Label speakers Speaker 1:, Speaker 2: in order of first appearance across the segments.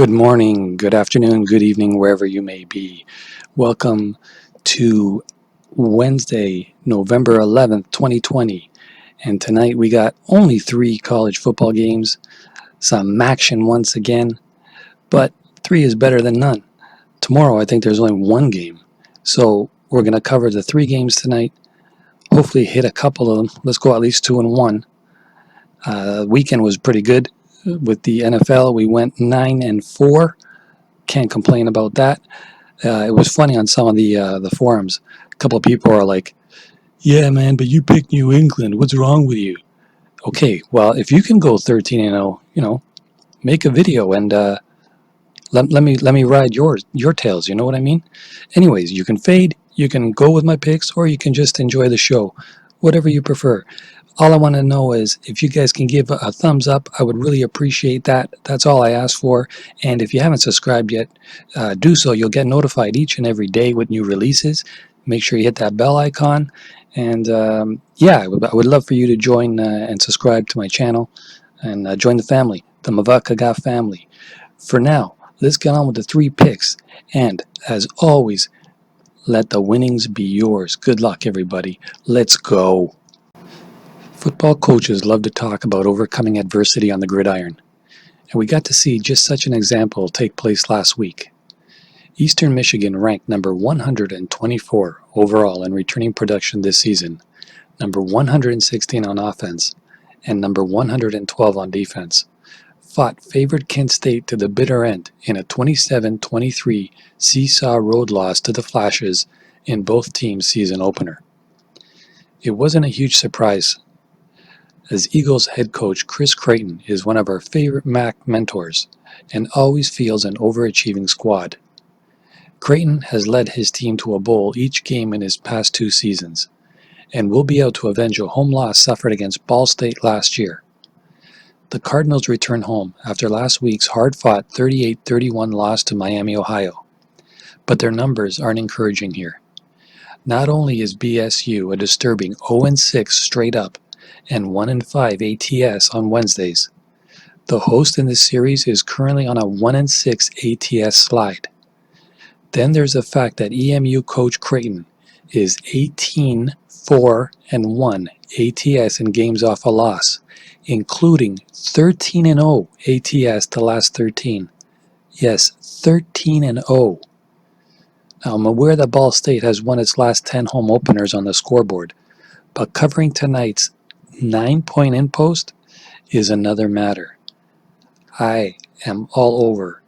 Speaker 1: Good morning, good afternoon, good evening, wherever you may be. Welcome to Wednesday, November 11th, 2020. And tonight we got only 3 college football games, some action once again, but 3 is better than none. Tomorrow I think there's only 1 game. So we're going to cover the 3 games tonight, hopefully hit a couple of them. Let's go at least 2 and 1. Weekend was pretty good with the NFL. We went 9-4. Can't complain about that. It was funny on some of the forums. A couple of people are like, "Yeah, man, but you picked New England. What's wrong with you?" Okay, well, if you can go 13-0, make a video and let me ride your tails. You know what I mean? Anyways, you can fade, you can go with my picks, or you can just enjoy the show, whatever you prefer. All I want to know is if you guys can give a thumbs up, I would really appreciate that. That's all I ask for. And if you haven't subscribed yet, do so. You'll get notified each and every day with new releases. Make sure you hit that bell icon. And I would love for you to join and subscribe to my channel and join the family, the Mavakaga family. For now, let's get on with the 3 picks. And as always, let the winnings be yours. Good luck, everybody. Let's go. Football coaches love to talk about overcoming adversity on the gridiron, and we got to see just such an example take place last week. Eastern Michigan ranked number 124 overall in returning production this season, number 116 on offense, and number 112 on defense, fought favored Kent State to the bitter end in a 27-23 seesaw road loss to the Flashes in both teams' season opener. It wasn't a huge surprise, as Eagles head coach Chris Creighton is one of our favorite MAC mentors and always fields an overachieving squad. Creighton has led his team to a bowl each game in his past 2 seasons and will be out to avenge a home loss suffered against Ball State last year. The Cardinals return home after last week's hard-fought 38-31 loss to Miami, Ohio. But their numbers aren't encouraging here. Not only is BSU a disturbing 0-6 straight up and 1-5 ATS on Wednesdays, the host in this series is currently on a 1-6 ATS slide. Then there's the fact that EMU coach Creighton is 18-4-1 ATS in games off a loss, including 13-0 ATS the last 13. Yes, 13-0. Now, I'm aware that Ball State has won its last 10 home openers on the scoreboard, but covering tonight's 9-point in-post is another matter. I am all over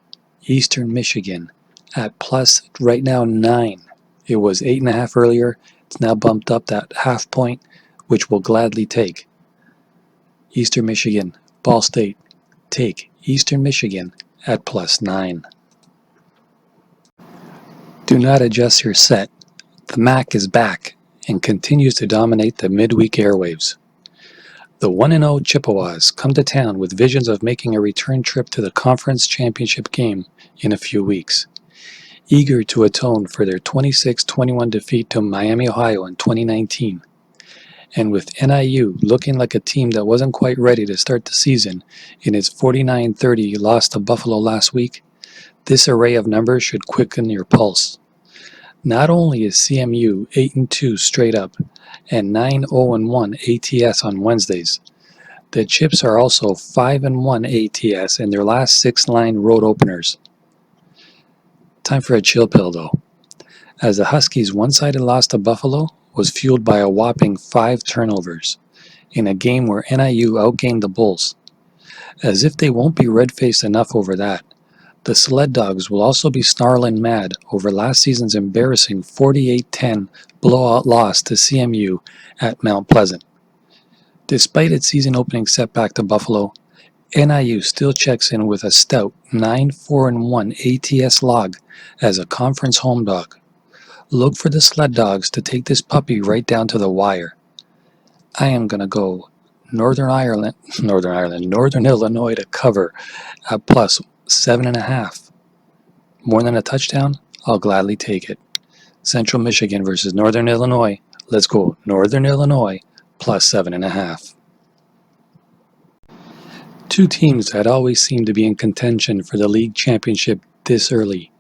Speaker 1: Eastern Michigan at plus right now 9. It was 8.5 earlier. It's now bumped up that half point, which we'll gladly take. Eastern Michigan, Ball State, take Eastern Michigan at plus 9. Do not adjust your set. The MAC is back and continues to dominate the midweek airwaves. The 1-0 Chippewas come to town with visions of making a return trip to the conference championship game in a few weeks, eager to atone for their 26-21 defeat to Miami, Ohio in 2019. And with NIU looking like a team that wasn't quite ready to start the season in its 49-30 loss to Buffalo last week, this array of numbers should quicken your pulse. Not only is CMU 8-2 straight up and 9-0-1 ATS on Wednesdays, the Chips are also 5-1 ATS in their last 6 line road openers. Time for a chill pill though, as the Huskies' one-sided loss to Buffalo was fueled by a whopping 5 turnovers in a game where NIU outgained the Bulls. As if they won't be red-faced enough over that, the Sled Dogs will also be snarling mad over last season's embarrassing 48-10 blowout loss to CMU at Mount Pleasant. Despite its season-opening setback to Buffalo, NIU still checks in with a stout 9-4-1 ATS log as a conference home dog. Look for the Sled Dogs to take this puppy right down to the wire. I am going to go Northern Illinois to cover at plus 7.5. More than a touchdown? I'll gladly take it. Central Michigan versus Northern Illinois. Let's go Northern Illinois plus 7.5. Two teams that always seem to be in contention for the league championship this early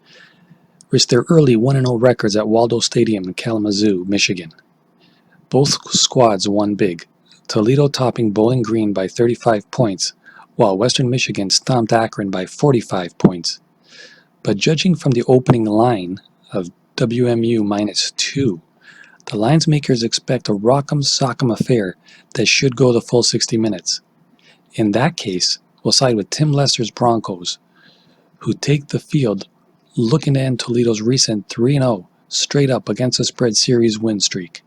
Speaker 1: risked their early 1-0 records at Waldo Stadium in Kalamazoo, Michigan. Both squads won big, Toledo topping Bowling Green by 35 points, while Western Michigan stomped Akron by 45 points. But judging from the opening line of WMU -2, the lines makers expect a rock'em sock'em affair that should go the full 60 minutes. In that case, we'll side with Tim Lester's Broncos, who take the field looking to end Toledo's recent 3-0 straight up against the spread series win streak.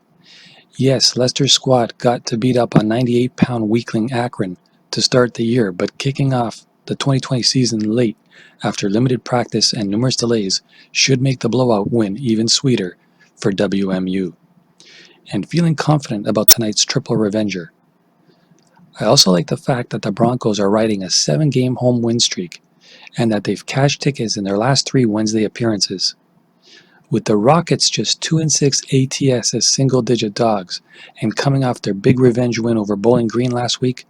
Speaker 1: Yes, Lester's squad got to beat up on 98-pound weakling Akron to start the year, but kicking off the 2020 season late after limited practice and numerous delays should make the blowout win even sweeter for WMU. And feeling confident about tonight's triple revenger. I also like the fact that the Broncos are riding a 7-game home win streak and that they've cashed tickets in their last 3 Wednesday appearances. With the Rockets just 2-6 ATS as single-digit dogs and coming off their big revenge win over Bowling Green last week,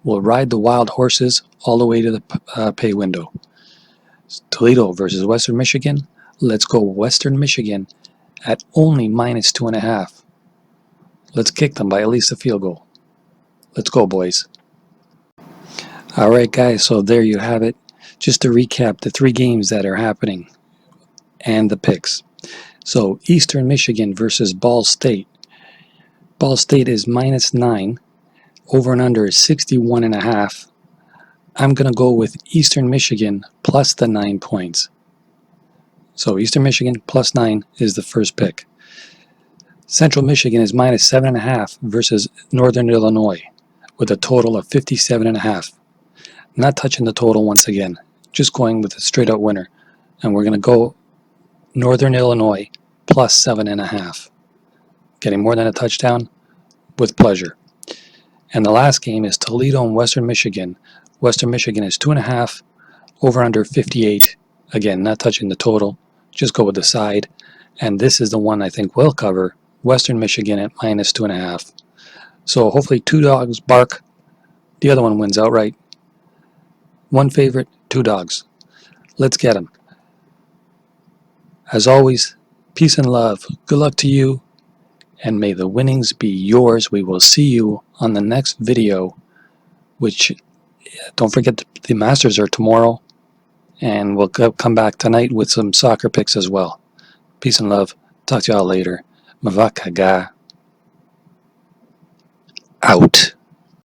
Speaker 1: we'll ride the wild horses all the way to the pay window. Toledo versus Western Michigan. Let's go Western Michigan at only -2.5. Let's kick them by at least a field goal. Let's go, boys. All right, guys, so there you have it. Just to recap the 3 games that are happening and the picks. So Eastern Michigan versus Ball State. Ball State is -9. Over and under is 61.5. I'm going to go with Eastern Michigan plus the 9 points. So Eastern Michigan plus 9 is the first pick. Central Michigan is -7.5 versus Northern Illinois with a total of 57.5. Not touching the total once again, just going with a straight up winner. And we're going to go Northern Illinois plus 7.5. Getting more than a touchdown with pleasure. And the last game is Toledo and Western Michigan. Western Michigan is 2.5, over under 58. Again, not touching the total, just go with the side. And this is the one I think we'll cover, Western Michigan at -2.5. So hopefully 2 dogs bark, the other one wins outright. 1 favorite, 2 dogs. Let's get them. As always, peace and love. Good luck to you, and may the winnings be yours. We will see you on the next video, which, don't forget, the Masters are tomorrow, and we'll come back tonight with some soccer picks as well. Peace and love. Talk to y'all later. Mavakaga. Out.